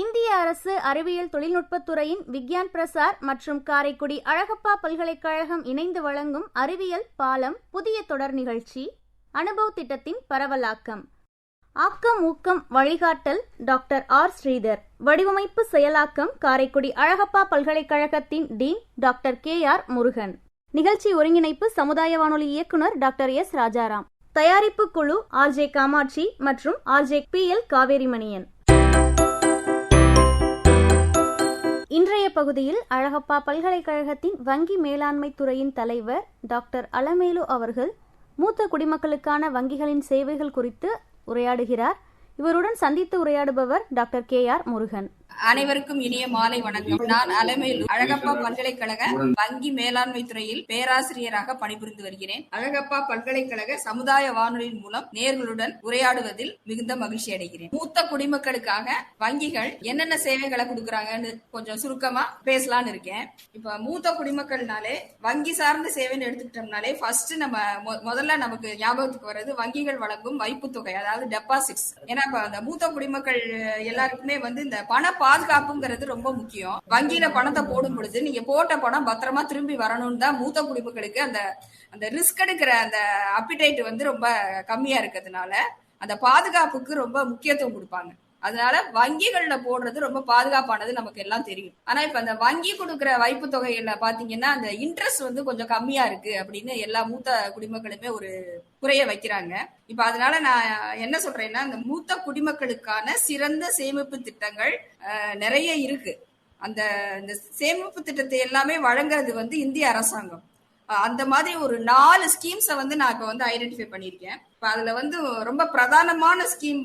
இந்திய அரசு அறிவியல் தொழில்நுட்பத்துறையின் விக்யான் பிரசார் மற்றும் காரைக்குடி அழகப்பா பல்கலைக்கழகம் இணைந்து வழங்கும் அறிவியல் பாலம் புதிய தொடர் நிகழ்ச்சி அனுபவ் திட்டத்தின் பரவலாக்கம். ஆக்கம் ஊக்கம் வழிகாட்டல் டாக்டர் ஆர். ஸ்ரீதர். வடிவமைப்பு செயலாக்கம் காரைக்குடி அழகப்பா பல்கலைக்கழகத்தின் டீன் டாக்டர் KR. முருகன். நிகழ்ச்சி ஒருங்கிணைப்பு சமுதாய வானொலி இயக்குனர் டாக்டர் S. ராஜாராம். தயாரிப்பு குழு RJ காமாட்சி மற்றும் RJ PL காவேரிமணியன். இன்றைய பகுதியில் அழகப்பா பல்கலைக்கழகத்தின் வங்கி மேலாண்மை துறையின் தலைவர் டாக்டர் அலமேலு அவர்கள் மூத்த குடிமக்களுக்கான வங்கிகளின் சேவைகள் குறித்து உரையாடுகிறார். இவருடன் சந்தித்து உரையாடுபவர் டாக்டர் KR. முருகன். அனைவருக்கும் இனிய மாலை வணக்கம். நான் அலமேலு, அழகப்பா பல்கலைக்கழக வங்கி மேலாண்மை துறையில் பேராசிரியராக பணிபுரிந்து வருகிறேன். அழகப்பா பல்கலைக்கழக சமுதாய வானொலியின் மூலம் நேர்களுடன் உரையாடுவதில் மிகுந்த மகிழ்ச்சி அடைகிறேன். மூத்த குடிமக்களுக்காக வங்கிகள் என்னென்ன சேவைகளை கொடுக்கறாங்கன்னு கொஞ்சம் சுருக்கமா பேசலான்னு இருக்கேன். இப்ப மூத்த குடிமக்கள்னாலே வங்கி சார்ந்த சேவைன்னு எடுத்துக்கிட்டோம்னாலே ஃபர்ஸ்ட் நம்ம முதல்ல நமக்கு ஞாபகத்துக்கு வர்றது வங்கிகள் வழங்கும் வைப்பு தொகை, அதாவது டெபாசிட்ஸ். ஏன்னா அந்த மூத்த குடிமக்கள் எல்லாருக்குமே இந்த பண பாதுகாப்புங்கிறது ரொம்ப முக்கியம். வங்கியில பணத்தை போடும் பொழுது நீங்க போட்ட பணம் பத்திரமா திரும்பி வரணும்னு தான் மூத்த குடிமக்களுக்கு அந்த ரிஸ்க் எடுக்கிற அந்த அப்பிடைட் ரொம்ப கம்மியா இருக்கிறதுனால அந்த பாதுகாப்புக்கு ரொம்ப முக்கியத்துவம் கொடுப்பாங்க. அதனால வங்கிகள்ல போடுறது ரொம்ப பாதுகாப்பானது நமக்கு எல்லாம் தெரியும். ஆனா இப்ப அந்த வங்கி கொடுக்கிற வைப்பு தொகைகள்ல பாத்தீங்கன்னா அந்த இன்ட்ரெஸ்ட் கொஞ்சம் கம்மியா இருக்கு அப்படின்னு எல்லா மூத்த குடிமக்களுமே ஒரு குறைய வைக்கிறாங்க. இப்ப அதனால நான் என்ன சொல்றேன்னா, இந்த மூத்த குடிமக்களுக்கான சிறந்த சேமிப்பு திட்டங்கள் நிறைய இருக்கு. அந்த சேமிப்பு திட்டத்தை எல்லாமே வழங்குறது இந்திய அரசாங்கம். அந்த மாதிரி ஒரு 4 ஸ்கீம்ஸை நான் இப்ப ஐடென்டிஃபை பண்ணிருக்கேன். இப்ப அதுல ரொம்ப பிரதானமான ஸ்கீம்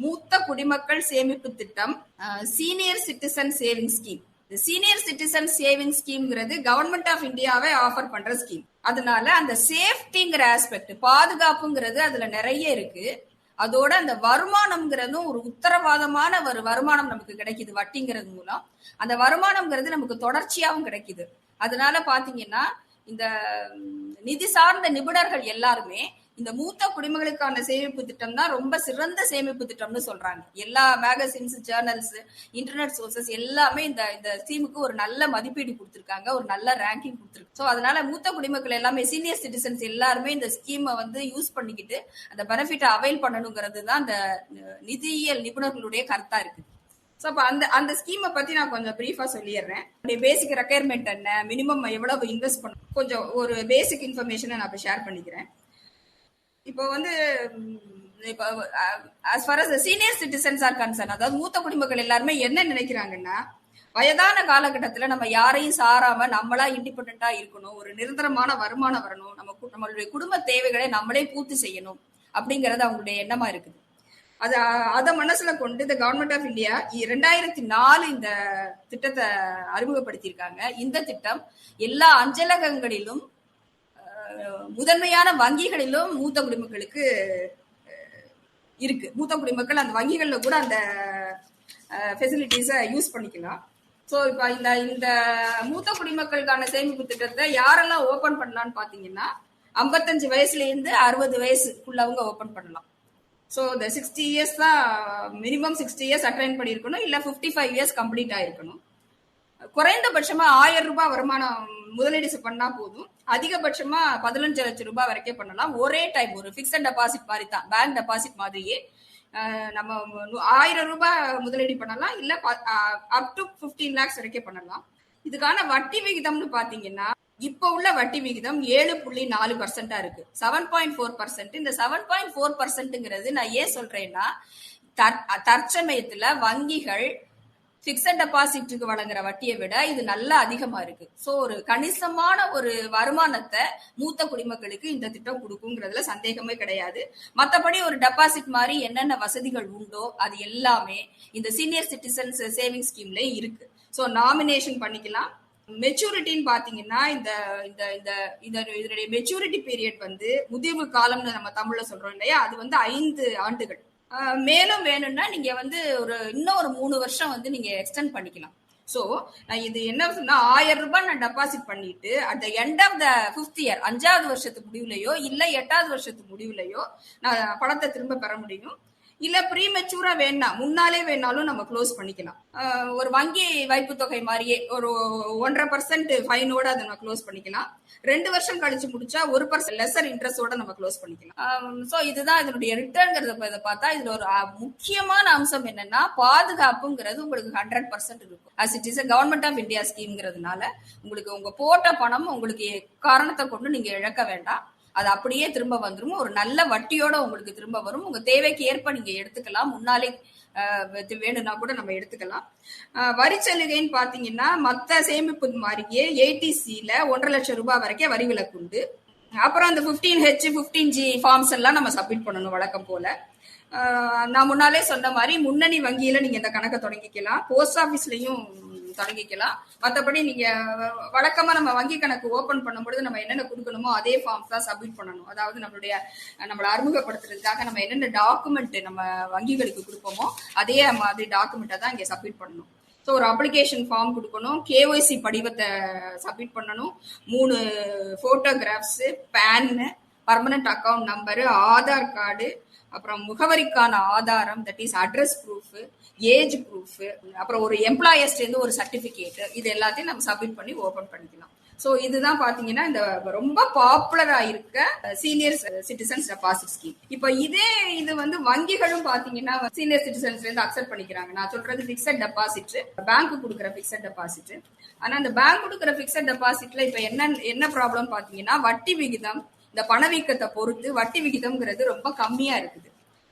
மூத்த குடிமக்கள் சேமிப்பு திட்டம், senior citizen saving scheme. Senior citizen saving ஸ்கீம்ங்கிறது கவர்மெண்ட் ஆஃப் இந்தியாவே ஆஃபர் பண்ற ஸ்கீம். அதனால அந்த சேஃப்டிங்கிற ஆஸ்பெக்ட், பாதுகாப்புங்கிறது அதுல நிறைய இருக்கு. அதோட அந்த வருமானம்ங்கிறதும் ஒரு உத்தரவாதமான ஒரு வருமானம் நமக்கு கிடைக்குது வட்டிங்கிறது மூலம். அந்த வருமானம்ங்கிறது நமக்கு தொடர்ச்சியாவும் கிடைக்குது. அதனால பாத்தீங்கன்னா இந்த நிதி சார்ந்த நிபுணர்கள் எல்லாருமே இந்த மூத்த குடிமக்களுக்கான சேமிப்பு திட்டம் தான் ரொம்ப சிறந்த சேமிப்பு திட்டம்னு சொல்றாங்க. எல்லா மேகசின்ஸ், ஜேர்னல்ஸ், இன்டர்நெட் சோர்சஸ் எல்லாமே இந்த ஸ்கீமுக்கு ஒரு நல்ல மதிப்பீடு கொடுத்திருக்காங்க, ஒரு நல்ல ரேங்கிங் கொடுத்திருக்கு. சோ அதனால மூத்த குடிமக்கள் எல்லாமே, சீனியர் சிட்டிசன்ஸ் எல்லாருமே இந்த ஸ்கீமை பண்ணிக்கிட்டு அந்த பெனிஃபிட்டை அவைல் பண்ணணுங்கிறது தான் அந்த நிதியியல் நிபுணர்களுடைய கருத்தா இருக்கு. சோ அப்ப அந்த ஸ்கீமை பத்தி நான் கொஞ்சம் பிரீஃபா சொல்லிடுறேன். பேசிக் ரெக்யர்மெண்ட் என்ன, மினிமம் எவ்வளவு இன்வெஸ்ட் பண்ணணும், கொஞ்சம் ஒரு பேசிக் இன்ஃபர்மேஷனை நான் இப்ப ஷேர் பண்ணிக்கிறேன். இப்போ இப்போ as far as the senior citizens are concerned, அதாவது மூத்த குடிமக்கள் எல்லாருமே என்ன நினைக்கிறாங்கன்னா, வயதான காலகட்டத்துல நம்ம யாரையும் சாராம நம்மளா இண்டிபெண்டா இருக்கணும், ஒரு நிரந்தரமான வருமானம் வரணும், நம்மளுடைய குடும்ப தேவைகளை நம்மளே பூர்த்தி செய்யணும் அப்படிங்கறது அவங்களுடைய எண்ணமா இருக்குது. அத மனசுல கொண்டு இந்த கவர்மெண்ட் ஆஃப் இந்தியா 2004 இந்த திட்டத்தை அறிமுகப்படுத்தியிருக்காங்க. இந்த திட்டம் எல்லா அஞ்சலகங்களிலும் முதன்மையான வங்கிகளிலும் மூத்த குடிமக்களுக்கு இருக்கு. மூத்த குடிமக்கள் அந்த வங்கிகள்ல கூட அந்த ஃபெசிலிட்டிஸை யூஸ் பண்ணிக்கலாம். சோ இப்ப இந்த மூத்த குடிமக்களுக்கான சேமிப்பு திட்டத்தை யாரெல்லாம் ஓபன் பண்ணலாம்னு பாத்தீங்கன்னா, 55 வயசுல இருந்து 60 வயசுக்குள்ளவங்க ஓபன் பண்ணலாம். சோ இந்த 60 இயர்ஸ் தான் மினிமம் 60 இயர்ஸ் அட்டைன் பண்ணிருக்கணும், இல்ல 55 இயர்ஸ் கம்ப்ளீட் ஆயிருக்கணும். குறைந்தபட்சமா 1000 ரூபாய் வருமானம் முதலீடு பண்ணா போதும். அதிகபட்சமா 15 லட்சம் ரூபாய் வரைக்கும் பண்ணலாம். ஒரே டைம் ஒரு பிக்ஸட் டெபாசிட் மாதிரி தான், பேங்க் டெபாசிட் மாதிரியே நம்ம 1000 ரூபாய் முதலீடு பண்ணலாம், இல்ல அப் டு 15 lakhs வரைக்கும் பண்ணலாம். இதுக்கான வட்டி விகிதம்னு பாத்தீங்கன்னா, இப்ப உள்ள வட்டி விகிதம் 7.4% இருக்கு, 7.4%. இந்த 7.4%ங்கிறது நான் ஏன் சொல்றேன்னா, தற்சமயத்துல வங்கிகள் பிக்ஸட் டெபாசிட்டுக்கு வழங்குற வட்டியை விட இது நல்லா அதிகமா இருக்கு. சோ ஒரு கணிசமான ஒரு வருமானத்தை மூத்த குடிமக்களுக்கு இந்த திட்டம் கொடுக்குங்கிறதுல சந்தேகமே கிடையாது. மத்தபடி ஒரு டெபாசிட் மாதிரி என்னென்ன வசதிகள் உண்டோ அது எல்லாமே இந்த சீனியர் சிட்டிசன்ஸ் சேவிங் ஸ்கீம்ல இருக்கு. சோ நாமினேஷன் பண்ணிக்கலாம். மெச்சூரிட்டின்னு பாத்தீங்கன்னா, இதனுடைய மெச்சூரிட்டி பீரியட் முதிர்வு காலம்னு நம்ம தமிழ்ல சொல்றோம் இல்லையா, அது 5 ஆண்டுகள். மேலும் வேணும்னா நீங்க இன்னும் ஒரு 3 வருஷம் நீங்க எக்ஸ்டெண்ட் பண்ணிக்கலாம். சோ இது என்ன சொன்னா, 1000 ரூபாய் நான் டெபாசிட் பண்ணிட்டு at the end of the 5th year, 5வது வருஷத்துக்கு முடிவுலையோ இல்ல 8வது வருஷத்துக்கு முடிவுலையோ நான் பணத்தை திரும்ப பெற முடியும். இல்ல ப்ரீமெச்சூரா வேணாம் முன்னாலே வேணாலும் நம்ம க்ளோஸ் பண்ணிக்கலாம். ஒரு வங்கி வைப்பு தொகை மாதிரியே ஒரு 1.5% ஃபைனோட அதை நம்ம க்ளோஸ் பண்ணிக்கலாம். 2 வருஷம் கழிச்சு முடிச்சா 1% லெசர் இன்ட்ரெஸ்டோட நம்ம க்ளோஸ் பண்ணிக்கலாம். சோ இதுதான் இதனுடைய ரிட்டர்ன்ங்கிறத பார்த்தா இதுல ஒரு முக்கியமான அம்சம் என்னன்னா பாதுகாப்புங்கிறது உங்களுக்கு 100% இருக்கும். as it is a government of India ஸ்கீம்ங்கிறதுனால உங்களுக்கு உங்க போட்ட பணம் உங்களுக்கு காரணத்தை கொண்டு நீங்க இழக்க வேண்டாம். அது அப்படியே திரும்ப வந்துரும். ஒரு நல்ல வட்டியோட உங்களுக்கு திரும்ப வரும். உங்க தேவைக்கு ஏற்ப நீங்க எடுத்துக்கலாம். முன்னாலே வேணும்னா கூட நம்ம எடுத்துக்கலாம். வரி சலுகைன்னு பாத்தீங்கன்னா மத்த சேமிப்பு மாதிரியே ஏடிசில 1.5 லட்சம் ரூபாய் வரைக்கும் வரி விலக்கு உண்டு. அப்புறம் அந்த 15H 15G ஃபார்ம்ஸ் எல்லாம் நம்ம சப்மிட் பண்ணணும் வழக்கம் போல. நான் முன்னாலே சொன்ன மாதிரி முன்னணி வங்கியில நீங்க இந்த கணக்கை தொடங்கிக்கலாம், போஸ்ட் ஆபீஸ்லயும் தொடங்கிக்கலாம். மற்றபடி நீங்க வழக்கமா நம்ம வங்கி கணக்கு ஓபன் பண்ணும்போது நம்ம என்னென்ன கொடுக்கணுமோ அதே ஃபார்ம்ஸ் தான் சப்மிட் பண்ணணும். அதாவது நம்மளை அறிமுகப்படுத்துறதுக்காக நம்ம என்னென்ன டாக்குமெண்ட் நம்ம வங்கிகளுக்கு கொடுப்போமோ அதே மாதிரி டாக்குமெண்ட்டை தான் இங்க சப்மிட் பண்ணணும். ஸோ ஒரு அப்ளிகேஷன் ஃபார்ம் கொடுக்கணும், கேஒய்சி படிவத்தை சப்மிட் பண்ணணும், 3 photographs, PAN, permanent account number, Aadhaar card, அப்புறம் முகவரிக்கான ஆதாரம், that is address proof, age proof, அப்புறம் ஒரு எம்ப்ளாயர்ஸ்ல இருந்து ஒரு சர்டிபிகேட், இது எல்லாத்தையும் நம்ம சப்மிட் பண்ணி ஓபன் பண்ணிக்கலாம். சோ இதுதான் பாத்தீங்கன்னா இந்த ரொம்ப பாப்புலரா இருக்க சீனியர் சிட்டிசன்ஸ் டெபாசிட் ஸ்கீம். இப்ப இது வந்து வங்கிகளும் பாத்தீங்கன்னா சீனியர் சிட்டிசன்ஸ்ல இருந்து அக்செப்ட் பண்ணிக்கிறாங்க. நான் சொல்றது பிக்ஸட் டெபாசிட், பேங்க் கொடுக்குற பிக்ஸட் டெபாசிட். ஆனா அந்த பேங்க் கொடுக்குற பிக்ஸட் டெபாசிட்ல இப்ப என்ன ப்ராப்ளம் பாத்தீங்கன்னா வட்டி விகிதம், இந்த பணவீக்கத்தை பொறுத்து வட்டி விகிதம்ங்கிறது ரொம்ப கம்மியா இருக்குது.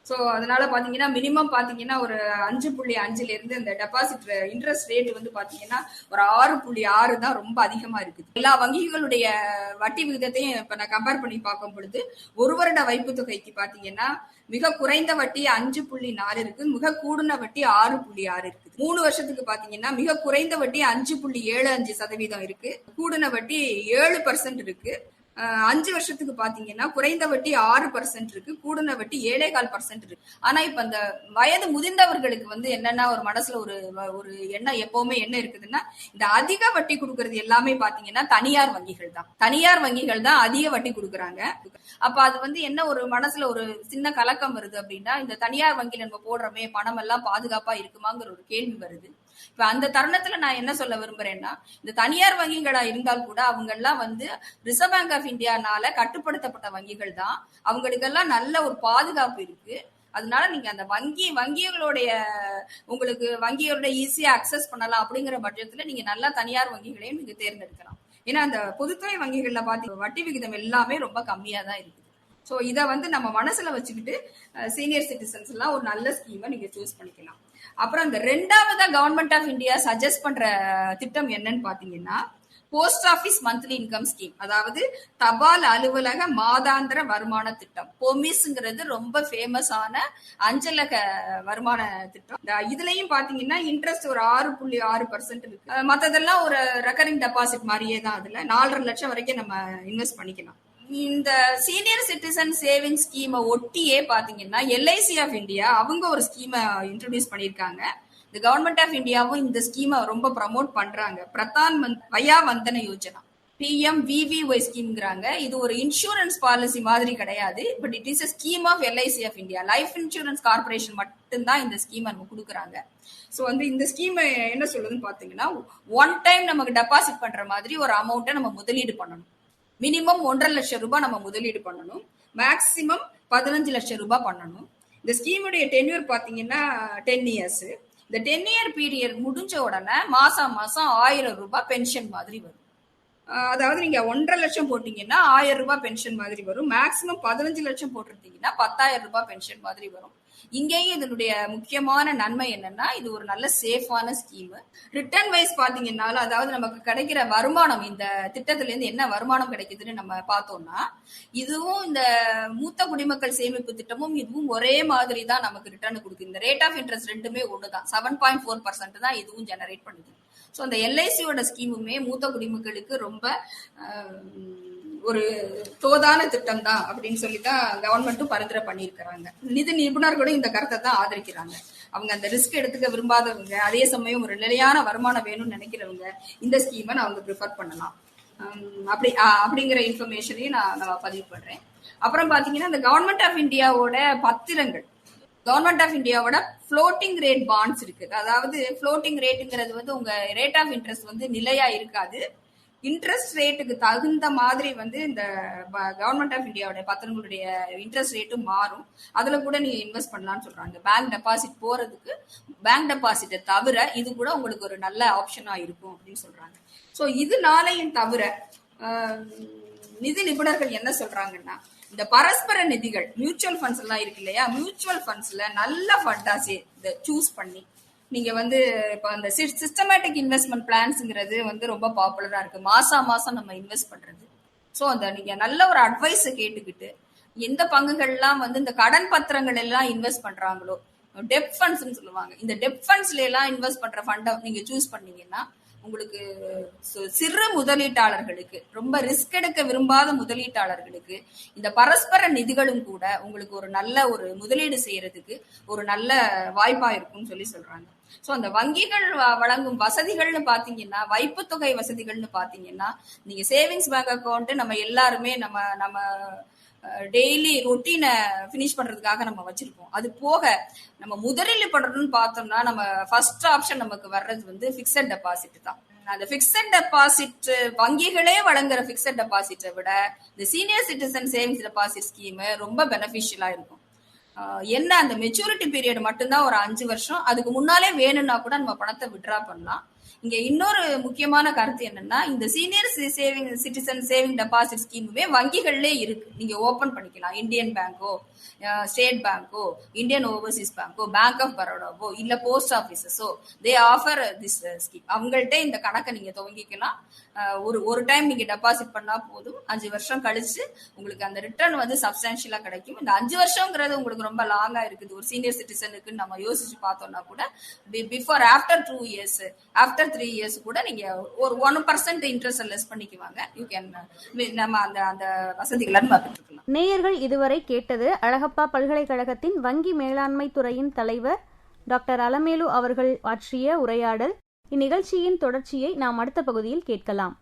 சோ அதனால பாத்தீங்கன்னா மினிமம் பாத்தீங்கன்னா ஒரு 5.5 இருந்து இந்த டெபாசிட் இன்ட்ரெஸ்ட் ரேட் வந்து பாத்தீங்கன்னா ஒரு 6.6 தான் ரொம்ப அதிகமா இருக்குது. எல்லா வங்கிகளுடைய வட்டி விகிதத்தையும் இப்ப நான் கம்பேர் பண்ணி பார்க்கும் பொழுது ஒரு வருட வைப்பு தொகைக்கு பாத்தீங்கன்னா மிக குறைந்த வட்டி 5.4 இருக்கு, மிக கூடுன வட்டி 6.6 இருக்கு. 3 வருஷத்துக்கு பாத்தீங்கன்னா மிக குறைந்த வட்டி 5.75% இருக்கு, கூடுன வட்டி 7% இருக்கு. 5 வருஷத்துக்கு பாத்தீங்கன்னா குறைந்த வட்டி 6% இருக்கு, கூடுன வட்டி 7.25% இருக்கு. ஆனா இப்ப அந்த வயது முதிர்ந்தவர்களுக்கு வந்து என்னன்னா ஒரு மனசுல ஒரு எண்ணம் எப்பவுமே என்ன இருக்குதுன்னா இந்த அதிக வட்டி கொடுக்கறது எல்லாமே பாத்தீங்கன்னா தனியார் வங்கிகள் தான் அதிக வட்டி கொடுக்கறாங்க. அப்ப அது வந்து என்ன ஒரு மனசுல ஒரு சின்ன கலக்கம் வருது அப்படின்னா இந்த தனியார் வங்கியில நம்ம போடுறோமே பணம் எல்லாம் பாதுகாப்பா இருக்குமாங்கிற ஒரு கேள்வி வருது. இப்ப அந்த தருணத்துல நான் என்ன சொல்ல விரும்புறேன்னா இந்த தனியார் வங்கிகளா இருந்தால் கூட அவங்க எல்லாம் வந்து ரிசர்வ் பேங்க் ஆஃப் இந்தியானால கட்டுப்படுத்தப்பட்ட வங்கிகள் தான், அவங்களுக்கெல்லாம் நல்ல ஒரு பாதுகாப்பு இருக்கு. அதனால நீங்க அந்த வங்கிகளுடைய உங்களுக்கு வங்கியோட ஈஸியா அக்சஸ் பண்ணலாம் அப்படிங்கிற பட்சத்துல நீங்க நல்லா தனியார் வங்கிகளையும் நீங்க தேர்ந்தெடுக்கலாம். ஏன்னா அந்த பொதுத்துறை வங்கிகள்ல பாத்தீங்கன்னா வட்டி விகிதம் எல்லாமே ரொம்ப கம்மியா தான் இருக்குது. சோ இத வந்து நம்ம மனசுல வச்சுக்கிட்டு சீனியர் சிட்டிசன்ஸ் எல்லாம் ஒரு நல்ல ஸ்கீமை நீங்க சூஸ் பண்ணிக்கலாம். அப்புறம் இந்த 2வது கவர்மெண்ட் ஆஃப் இந்தியா சஜஸ்ட் பண்ற திட்டம் என்னன்னு பாத்தீங்கன்னா post office monthly income scheme, அதாவது தபால் அலுவலக மாதாந்திர வருமான திட்டம். பொமிஸ்ங்கிறது ரொம்ப ஃபேமஸான அஞ்சலக வருமான திட்டம். இதுலயும் பாத்தீங்கன்னா இன்ட்ரெஸ்ட் ஒரு 6.6% இருக்கு. மத்ததெல்லாம் ஒரு ரெக்கரிங் டெபாசிட் மாதிரியே தான். அதுல 4.5 லட்சம் வரைக்கும் நம்ம இன்வெஸ்ட் பண்ணிக்கலாம். இந்த சீனியர் சிட்டிசன் சேவிங் ஸ்கீமை ஒட்டியே பாத்தீங்கன்னா எல்ஐசி ஆஃப் இந்தியா அவங்க ஒரு ஸ்கீமை இன்ட்ரோடியூஸ் பண்ணிருக்காங்க. இந்த கவர்மெண்ட் ஆஃப் இந்தியாவும் இந்த ஸ்கீமை ரொம்ப ப்ரமோட் பண்றாங்க. பிரதான் வயா வந்தன யோஜனா, PMVVY ஸ்கீம்ங்கிறாங்க. இது ஒரு இன்சூரன்ஸ் பாலிசி மாதிரி கிடையாது, but it is a scheme of LIC of India. Life insurance corporation மட்டும்தான் இந்த ஸ்கீமை நம்ம கொடுக்குறாங்க. ஸோ வந்து இந்த ஸ்கீம் என்ன சொல்லுதுன்னு பாத்தீங்கன்னா ஒன் டைம் நமக்கு டெபாசிட் பண்ற மாதிரி ஒரு அமௌண்ட்டை நம்ம முதலீடு பண்ணணும். மினிமம் 1.5 லட்சம் ரூபாய் நம்ம முதலீடு பண்ணணும், மேக்சிமம் 15 லட்சம் ரூபாய் பண்ணணும். இந்த ஸ்கீமுடைய டென்யூர் பாத்தீங்கன்னா 10 இயர்ஸ். இந்த 10 இயர் பீரியட் முடிஞ்ச உடனே மாசம் 1000 ரூபாய் பென்ஷன் மாதிரி வரும். அதாவது நீங்க 1.5 லட்சம் போட்டீங்கன்னா 1000 ரூபாய் பென்ஷன் மாதிரி வரும். மேக்சிமம் 15 லட்சம் போட்டிருந்தீங்கன்னா 10,000 ரூபாய் பென்ஷன் மாதிரி வரும். இங்கேயும் இதனுடைய முக்கியமான நன்மை என்னன்னா இது ஒரு நல்ல சேஃபான ஸ்கீம். ரிட்டர்ன் வைஸ் பாத்தீங்கன்னாலும் அதாவது நமக்கு கிடைக்கிற வருமானம், இந்த திட்டத்துல இருந்து என்ன வருமானம் கிடைக்குதுன்னு நம்ம பார்த்தோம்னா இதுவும் இந்த மூத்த குடிமக்கள் சேமிப்பு திட்டமும் இதுவும் ஒரே மாதிரி தான் நமக்கு ரிட்டர்ன் கொடுக்குது. இந்த ரேட் ஆஃப் இன்ட்ரெஸ்ட் ரெண்டுமே ஒண்ணுதான், 7.4% தான் இதுவும் ஜெனரேட் பண்ணுது. ஸோ அந்த எல்ஐசியோட ஸ்கீமுமே மூத்த குடிமக்களுக்கு ரொம்ப ஒரு தோதான திட்டம் தான் அப்படின்னு சொல்லிதான் கவர்மெண்ட்டும் பரிந்துரை பண்ணியிருக்கிறாங்க. நிதி நிபுணர்களும் இந்த கருத்தை தான் ஆதரிக்கிறாங்க. அவங்க அந்த ரிஸ்க் எடுத்துக்க விரும்பாதவங்க, அதே சமயம் ஒரு நிலையான வருமானம் வேணும்னு நினைக்கிறவங்க இந்த ஸ்கீமை நான் அவங்க ப்ரிஃபர் பண்ணலாம். அப்படிங்கிற இன்ஃபர்மேஷனையும் நான் பதிவு பண்றேன். அப்புறம் பாத்தீங்கன்னா இந்த கவர்மெண்ட் ஆஃப் இந்தியாவோட பத்திரங்கள், கவர்மெண்ட் ஆஃப் இந்தியாவோட ஃப்ளோட்டிங் ரேட் பாண்ட்ஸ் இருக்கு. அதாவது ஃப்ளோட்டிங் ரேட்டுங்கிறது வந்து உங்க ரேட் ஆஃப் இன்ட்ரெஸ்ட் வந்து நிலையா இருக்காது. இன்ட்ரெஸ்ட் ரேட்டுக்கு தகுந்த மாதிரி வந்து இந்த கவர்மெண்ட் ஆஃப் இந்தியாவுடைய பத்திரங்களுடைய இன்ட்ரெஸ்ட் ரேட்டும் மாறும். அதுல கூட நீங்க இன்வெஸ்ட் பண்ணலாம்னு சொல்றாங்க. பேங்க் டெபாசிட் போறதுக்கு பேங்க் டெபாசிட்டை தவிர இது கூட உங்களுக்கு ஒரு நல்ல ஆப்ஷனா இருக்கும் அப்படின்னு சொல்றாங்க. ஸோ இதனாலையும் தவிர நிதி நிபுணர்கள் என்ன சொல்றாங்கன்னா, இந்த பரஸ்பர நிதிகள் மியூச்சுவல் ஃபண்ட்ஸ் எல்லாம் இருக்கு இல்லையா, மியூச்சுவல் ஃபண்ட்ஸ்ல நல்ல ஃபண்டா சூஸ் பண்ணி நீங்க வந்து இப்ப அந்த சிஸ்டமேட்டிக் இன்வெஸ்ட்மெண்ட் பிளான்ஸ்ங்கிறது வந்து ரொம்ப பாப்புலரா இருக்கு. மாசம் நம்ம இன்வெஸ்ட் பண்றது. ஸோ அந்த நீங்க நல்ல ஒரு அட்வைஸ் கேட்டுக்கிட்டு எந்த பங்குகள்லாம் வந்து இந்த கடன் பத்திரங்கள் எல்லாம் இன்வெஸ்ட் பண்றாங்களோ, டெப் ஃபண்ட்ஸ்ன்னு சொல்லுவாங்க, இந்த டெப் ஃபண்ட்ஸ்ல எல்லாம் இன்வெஸ்ட் பண்ற ஃபண்டை நீங்க சூஸ் பண்ணீங்கன்னா உங்களுக்கு சிறு முதலீட்டாளர்களுக்கு, ரொம்ப ரிஸ்க் எடுக்க விரும்பாத முதலீட்டாளர்களுக்கு இந்த பரஸ்பர நிதிகளும் கூட உங்களுக்கு ஒரு நல்ல ஒரு முதலீடு செய்யறதுக்கு ஒரு நல்ல வாய்ப்பா இருக்கும்னு சொல்றாங்க. ஸோ அந்த வங்கிகள் வழங்கும் வசதிகள்னு பாத்தீங்கன்னா, வைப்பு தொகை வசதிகள்னு பாத்தீங்கன்னா, நீங்க சேவிங்ஸ் பேங்க் அக்கௌண்ட் நம்ம எல்லாருமே நம்ம டெய்லி ரொட்டீனை பினிஷ் பண்றதுக்காக நம்ம வச்சிருப்போம். அது போக நம்ம முதலீடு பண்றதுன்னு பார்த்தோம்னா நம்ம ஃபர்ஸ்ட் ஆப்ஷன் நமக்கு வர்றது வந்து பிக்சட் டெபாசிட் தான். அந்த பிக்சட் டெபாசிட் வங்கிகளே வழங்குற பிக்சட் டெபாசிட்டை விட இந்த senior citizen savings deposit scheme ரொம்ப பெனிஃபிஷியலா இருக்கும். என்ன அந்த மெச்சூரிட்டி பீரியட் மட்டும்தான் ஒரு 5 வருஷம். அதுக்கு முன்னாலே வேணும்னா கூட நம்ம பணத்தை வித்ட்ரா பண்ணலாம். இங்க இன்னொரு முக்கியமான கருத்து என்னன்னா, இந்த சீனியர் சிட்டிசன் சேவிங் டெபாசிட் ஸ்கீமுமே வங்கிகள்லே இருக்கு. நீங்க ஓபன் பண்ணிக்கலாம். இந்தியன் பேங்கோ, ஸ்டேட் பேங்கோ, இந்தியன் ஓவர்சீஸ் பேங்கோ, பேங்க் ஆஃப் பரோடாவோ இல்ல போஸ்ட் ஆபீசஸோ தே ஆஃபர் திஸ் ஸ்கீம். அவங்கள்ட்ட இந்த கணக்கை நீங்க துவங்கிக்கலாம். ஒரு டைம் நீங்க டெபாசிட் பண்ணா போதும். 5 வருஷம் கழிச்சு உங்களுக்கு அந்த ரிட்டர்ன் வந்து சப்ஸ்டான்ஷியலா கிடைக்கும். இந்த 5 வருஷம்ங்கிறது உங்களுக்கு ரொம்ப லாங்கா இருக்குது. ஒரு சீனியர் சிட்டிசனுக்கு நம்ம யோசிச்சு பார்த்தோம்னா கூட before after 2 years, after 3 years கூட நீங்க ஒரு 1% இன்ட்ரெஸ்ட் லெஸ் பண்ணிக்குவாங்க. யூ கேன் நம்ம அந்த வசதிகளை பார்த்துக்கலாம். நேயர்கள் இதுவரை கேட்டது அழகப்பா பல்கலைக்கழகத்தின் வங்கி மேலாண்மை துறையின் தலைவர் டாக்டர் அலமேலு அவர்கள் ஆற்றிய உரையாடல். இந்நிகழ்ச்சியின் தொடர்ச்சியை நாம் அடுத்த பகுதியில் கேட்கலாம்.